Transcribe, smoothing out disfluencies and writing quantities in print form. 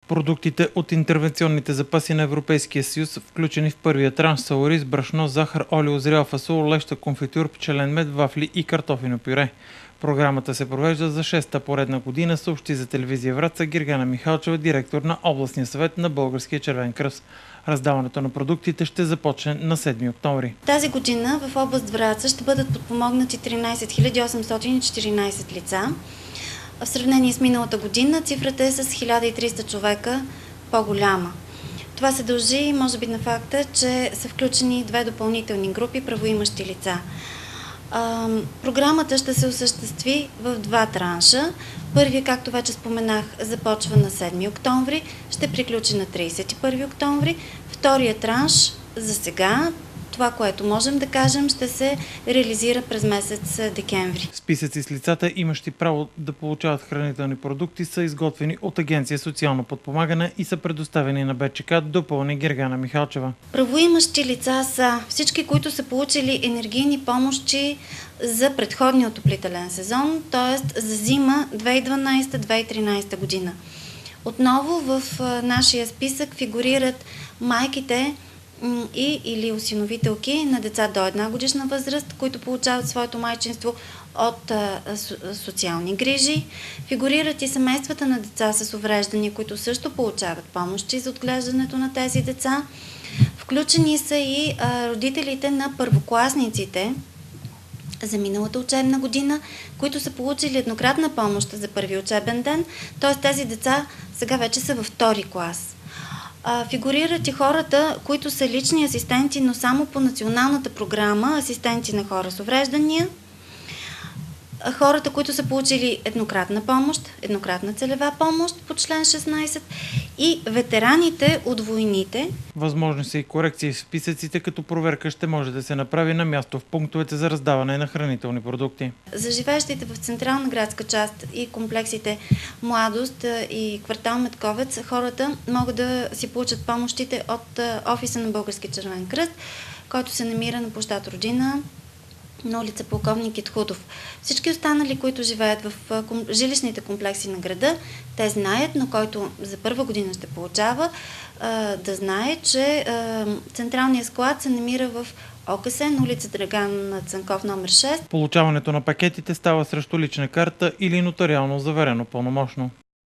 Продуктите от интервенционните запаси на Европейския съюз, включени в първия транш, са ориз, брашно, захар, олио, зрял фасол, леща, конфитюр, пчелен мед, вафли и картофено пюре. Програмата се провежда за 6-та поредна година, съобщи за телевизия Враца Гергана Михалчева, директор на областния съвет на Българския червен кръст. Раздаването на продуктите ще започне на 7 октомври. Тази година в област Враца ще бъдат подпомогнати 13 814 лица. В сравнение с миналата година цифрата е с 1300 човека по-голяма. Това се дължи, може би, на факта, че са включени две допълнителни групи правоимащи лица. Програмата ще се осъществи в два транша. Първият, както вече споменах, започва на 7 октомври, ще приключи на 31 октомври. Вторият транш за сега, това, което можем да кажем, ще се реализира през месец декември. Списъци с лицата, имащи право да получават хранителни продукти, са изготвени от Агенция социално подпомагане и са предоставени на БЧК, допълни Гергана Михалчева. Правоимащи лица са всички, които са получили енергийни помощи за предходния отоплителен сезон, т.е. за зима 2012-2013 година. Отново в нашия списък фигурират майките или осиновителки на деца до 1 годишна възраст, които получават своето майчинство от социални грижи. Фигурират и семействата на деца с увреждания, които също получават помощи за отглеждането на тези деца. Включени са и родителите на първокласниците за миналата учебна година, които са получили еднократна помощ за първи учебен ден, т.е. тези деца сега вече са във втори клас. Фигурират и хората, които са лични асистенти, но само по националната програма асистенти на хора с увреждания, хората, които са получили еднократна помощ, еднократна целева помощ по член 16 и ветераните от войните. Възможни са и корекции в списъците, като проверка ще може да се направи на място в пунктовете за раздаване на хранителни продукти. За живеещите в централна градска част и комплексите Младост и квартал Медковец, хората могат да си получат помощите от офиса на Български червен кръст, който се намира на площад Родина, на улица Полковник Итхудов. Всички останали, които живеят в жилищните комплекси на града, те знаят, но който за първа година ще получава, да знае, че централният склад се намира в ОКС на улица Драган Цанков номер 6. Получаването на пакетите става срещу лична карта или нотариално заверено пълномощно.